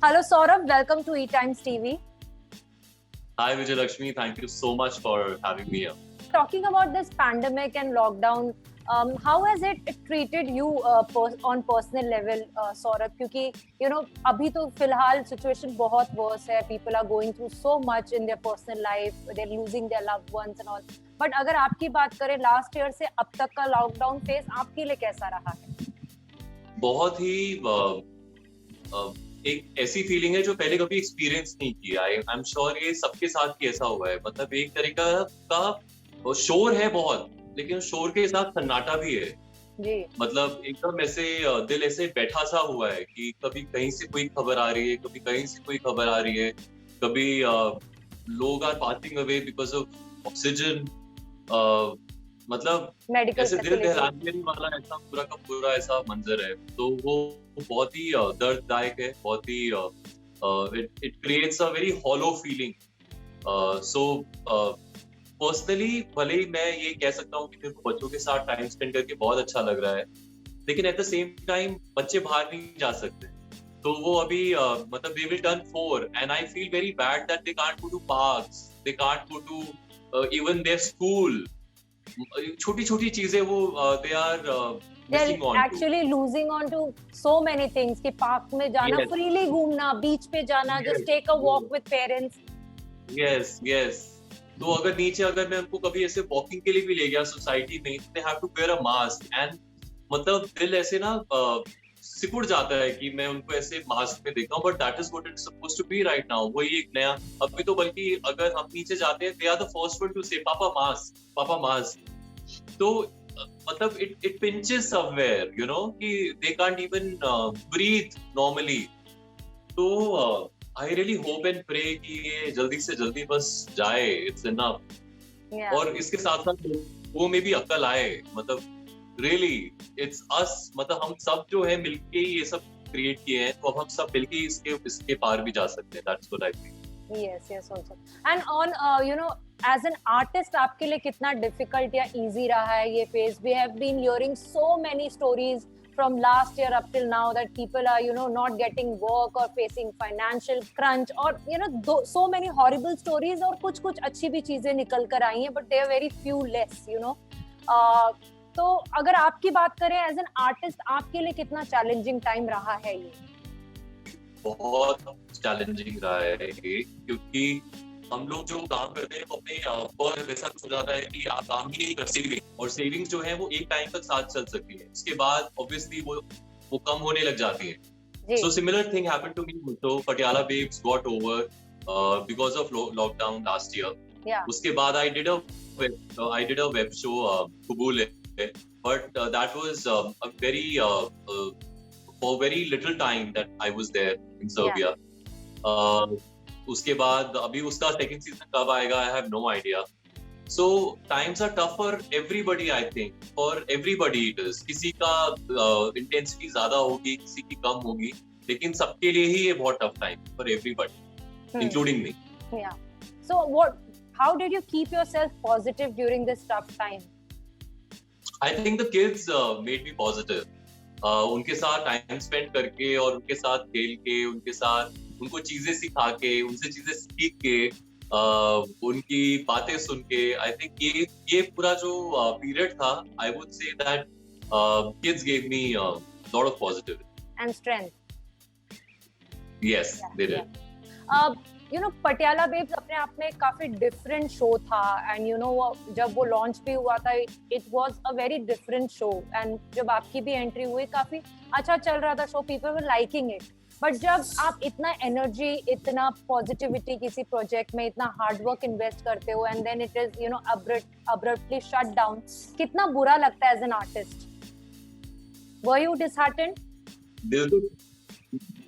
Hello Saurabh, welcome to eTimes TV. Hi Vijay Lakshmi, thank you so much for having me here. Talking about this pandemic and lockdown, how has it treated you on personal level, Saurabh? क्योंकि अभी तो फिलहाल situation बहुत worse है. People are going through so much in their personal life. They're losing their loved ones and all. But अगर आपकी बात करें last year से अब तक का lockdown phase आपके लिए कैसा रहा है? बहुत ही एक ऐसी फीलिंग है जो पहले कभी एक्सपीरियंस नहीं किया. आई एम श्योर ये सबके साथ ही ऐसा हुआ है. मतलब एक तरीका का शोर है बहुत, लेकिन शोर के साथ सन्नाटा भी है. जी. मतलब एकदम ऐसे दिल ऐसे बैठा सा हुआ है कि कभी कहीं से कोई खबर आ रही है, कभी कहीं से कोई खबर आ रही है, कभी लोग are passing away because of oxygen. मतलब ऐसे दिल दहलाने वाला ऐसा पूरा का पूरा ऐसा मंजर है. तो वो बहुत ही दर्ददायक है, बहुत ही it creates a very hollow feeling. So personally भले ही मैं ये कह सकता हूँ कि मेरे को बच्चों के साथ टाइम स्पेंड करके बहुत अच्छा लग रहा है, लेकिन एट द सेम टाइम बच्चे बाहर नहीं जा सकते. तो वो अभी मतलब they will turn 4 and I feel very bad that they can't go to parks, they can't go to even their school. छोटी छोटी चीजें वो they are missing on actually losing on to so many things कि park में जाना, yes. freely घूमना, बीच पे जाना, yes. just take a walk with parents. yes. तो अगर नीचे अगर मैं उनको कभी ऐसे वॉकिंग के लिए भी ले गया सोसाइटी में, they have to wear a mask and मतलब दिल ऐसे ना सिकुड़ जाता है कि मैं उनको ऐसे मास्क में देखता हूँ. But that is what it's supposed to be right now. वही एक नया अभी तो बल्कि अगर हम नीचे जाते हैं, they are the first one to say papa mask. तो मतलब it pinches somewhere, you know, कि they can't even breathe normally. तो I really hope and pray कि ये जल्दी से जल्दी बस जाए. It's enough. Yeah. और इसके साथ साथ वो में भी अक्ल आए. मतलब really it's us, मतलब हम सब जो है मिलके ये सब क्रिएट किए हैं, तो अब हम सब मिलके इसके पार भी जा सकते हैं. That's what I think. Yes also. And on as an artist आपके लिए कितना difficult या easy रहा है ये phase? We have been hearing so many stories from last year up till now that people are not getting work or facing financial crunch or so many horrible stories. और कुछ अच्छी भी चीजें निकल कर आई हैं, but they are very few less. तो अगर आपकी बात करें as an artist, आपके लिए कितना challenging time रहा है ये? बहुत चैलेंजिंग रहा है ये, क्योंकि हम लोग जो काम करते हैं अपने पर ऐसा हो जाता है कि आप काम ही नहीं कर सकते, और सेविंग्स जो है वो एक टाइम तक साथ चल सकती है. उसके बाद ऑब्वियसली वो कम होने लग जाती है. So similar thing happened to me. तो Patiala babes got over because of lockdown last year. उसके बाद I did a web show Qubool, but that was a very for very little time that I was there in Serbia. उसके बाद अभी उसका second season कब आएगा I have no idea. So times are tough for everybody, I think. For everybody it is. किसी का intensity ज़्यादा होगी, किसी की कम होगी, लेकिन सबके लिए ही ये बहुत tough time for everybody, including me. Yeah. So how did you keep yourself positive during this tough time? I think the kids made me positive. उनके साथ टाइम स्पेंड करके और उनके साथ खेल के, उनके साथ उनको चीजें सिखा के, उनसे चीजें सीख के, उनकी बातें सुन के, आई थिंक ये पूरा जो पीरियड था, I would say that kids gave me lot of positivity and strength. Yes they did. Patiala babes अपने आप में काफी डिफरेंट शो था एंड जब वो लॉन्च भी हुआ था, it was a very different show. And जब आपकी भी एंट्री हुई, काफी अच्छा चल रहा था show, people were liking it. But जब आप इतना एनर्जी, इतना पॉजिटिविटी किसी प्रोजेक्ट में, इतना हार्ड वर्क इन्वेस्ट करते हो and then it is abruptly shut down, कितना बुरा लगता है as an artist? Were you disheartened?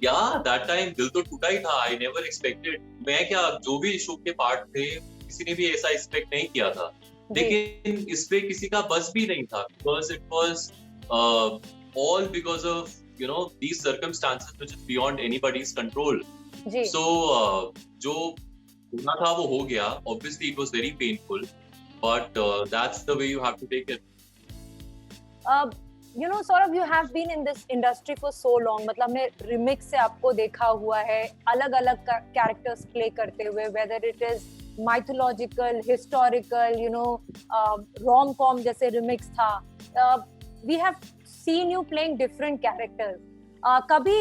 Yeah, that time दिल तो टूटा ही था. I never expected. मैं क्या, जो भी शो के पार्ट थे, किसी ने भी ऐसा एक्सपेक्ट नहीं किया था. लेकिन इस पे किसी का बस भी नहीं था, because it was all because of these circumstances which is beyond anybody's control. So जो होना था वो हो गया. Obviously it was very painful, but that's the way you have to take it. you know, Saurabh, you have been in this industry for so long. मतलब हमने remix से आपको देखा हुआ है अलग-अलग characters play करते हुए, whether it is mythological, historical, you know, rom-com जैसे remix था. We have seen you playing different characters. कभी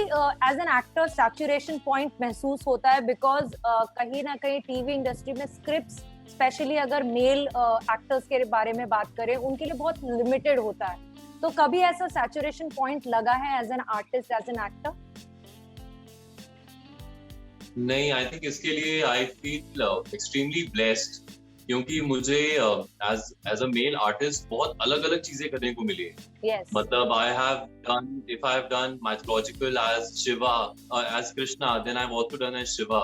as an actor saturation point महसूस होता है बिकॉज कहीं ना कहीं टीवी इंडस्ट्री में स्क्रिप्ट्स स्पेशली अगर मेल एक्टर्स के बारे में बात करें उनके लिए बहुत लिमिटेड होता है, तो कभी ऐसा सैचुरेशन पॉइंट लगा है as an artist, as an actor? नहीं, आई थिंक इसके लिए आई फील एक्सट्रीमली ब्लेस्ड, क्योंकि मुझे एज अ मेल आर्टिस्ट बहुत अलग अलग चीजें करने को मिली है. Yes. मतलब I have done mythological as Shiva, as Krishna, then I've also done as Shiva.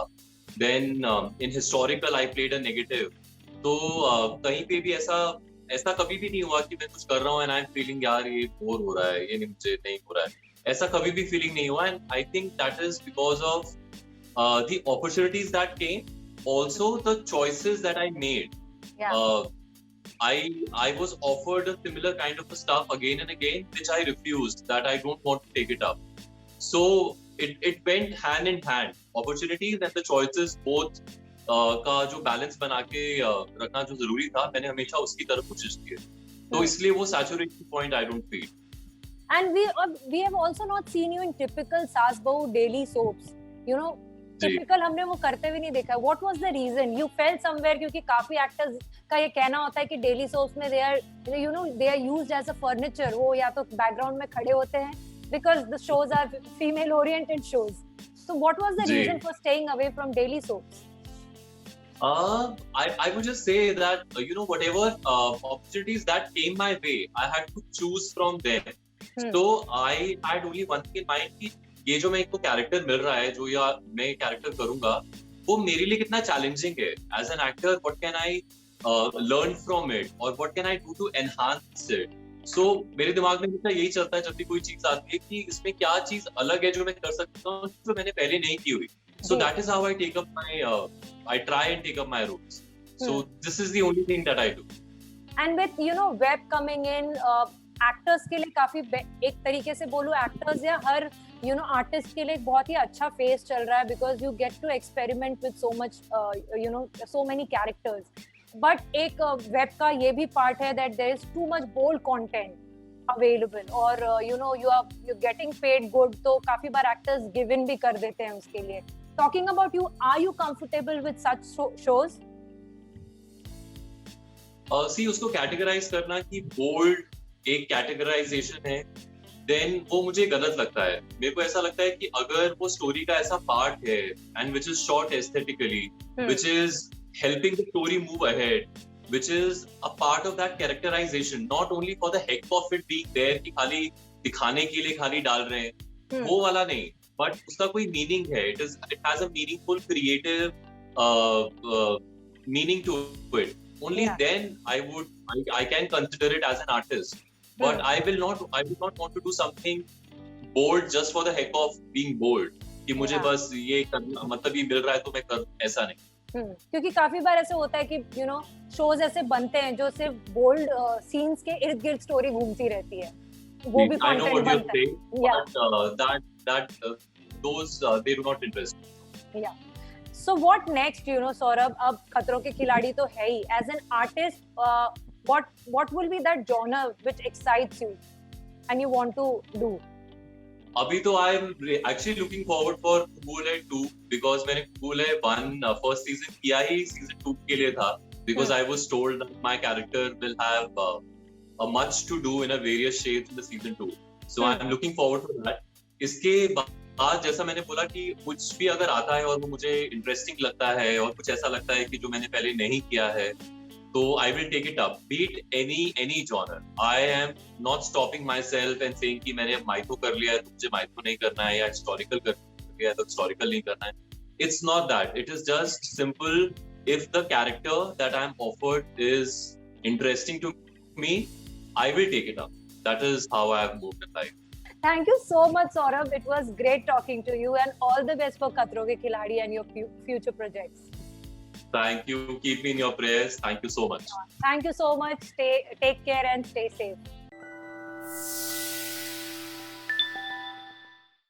Then in historical I played a negative. तो कहीं पे भी ऐसा कभी भी नहीं हुआ कि मैं कुछ कर रहा हूँ and I'm feeling यार ये बोर हो रहा है, ये मुझे नहीं हो रहा है. ऐसा कभी भी फीलिंग नहीं हुआ, and I think that is because of the opportunities that came. Also, the choices that I made. Yeah. I was offered a similar kind of stuff again and again, which I refused. That I don't want to take it up. So it went hand in hand. Opportunities and the choices both का जो balance बना के रखना जो जरूरी था, मैंने हमेशा उसकी तरफ कोशिश की है. तो इसलिए वो saturation point I don't feel. And we have also not seen you in typical Saas Bahu daily soaps. You know. Typical हमने वो करते हुए नहीं देखा. What was the reason? You feel somewhere, क्योंकि काफी एक्टर्स का ये कहना होता है कि डेली सोप्स में they are used as a furniture. वो या तो बैकग्राउंड में खड़े होते हैं because the shows are female oriented shows. So what was the reason for staying away from daily soaps? I would just say that whatever opportunities that came my way, I had to choose from them. So I had only one thing in mind कि ये जो मैं एक character मिल रहा है, जो या मैं कैरेक्टर करूंगा, वो मेरे लिए कितना चैलेंजिंग है. As an actor what can I learn from it और what can I do to enhance it. So मेरे दिमाग में हमेशा यही चलता है जब भी कोई चीज आती है कि इसमें क्या चीज अलग है जो मैं कर सकता हूँ जो मैंने पहले नहीं की हुई. So that is how I take up my I try and take up my roles. So this is the only thing that I do. And with web coming in, actors के लिए काफी एक तरीके से बोलूं एक्टर्स या हर artist के लिए एक बहुत ही अच्छा फेज चल रहा है, because you get to experiment with so much so many characters. But एक वेब का ये भी पार्ट है that there is too much bold content available और यू गेटिंग पेड गुड, तो काफी बार एक्टर्स गिव इन भी कर देते हैं उसके लिए. Talking about you, are you comfortable with such shows? See उसको कैटेगराइज करना कि बोल्ड एक कैटेगराइजेशन है, देन वो मुझे गलत लगता है. मेरे को ऐसा लगता है कि अगर वो स्टोरी का ऐसा पार्ट है and which is shot aesthetically, which is helping the story move ahead, which is a part of that characterization, not only for the heck of it being there कि खाली दिखाने के लिए खाली डाल रहे हैं, वो वाला नहीं, बट उसका कोई मीनिंग है. It has a meaningful creative meaning to it. Only then I can consider it as an artist. But I will not want to do something bold just for the heck of being bold. कि मुझे बस ये करना, मतलब ये मिल रहा है तो मैं कर, ऐसा नहीं. क्योंकि काफी बार ऐसे होता है कि शोज ऐसे बनते हैं जो सिर्फ बोल्ड सीन्स के इर्द गिर्द स्टोरी घूमती रहती है, वो भी कंटेंट बनता है. That those they do not interest me. Yeah. So what next, Saurabh? अब खतरों के खिलाड़ी तो है ही. As an artist, what will be that genre which excites you and you want to do? अभी तो I am actually looking forward for Kubul 2 because मैंने Kubul 1 first season किया ही season 2 के लिए था, because I was told that my character will have a much to do in a various shades in the season 2. So I am looking forward to that. इसके आज जैसा मैंने बोला कि कुछ भी अगर आता है और वो मुझे इंटरेस्टिंग लगता है और कुछ ऐसा लगता है कि जो मैंने पहले नहीं किया है, तो I will take it up, be it any genre. I am not stopping myself and saying कि मैंने माइथो कर लिया है तो मुझे माइथो नहीं करना है, या हिस्टोरिकल कर लिया है तो हिस्टोरिकल नहीं करना है. It's not that. It is just simple. If the character that I am offered is interesting to me, I will take it up. That is how I have moved in life. Thank you so much, Saurabh. It was great talking to you, and all the best for Khatron Ke Khiladi and your future projects. Thank you. Keep me in your prayers. Thank you so much. Thank you so much. Take care and stay safe.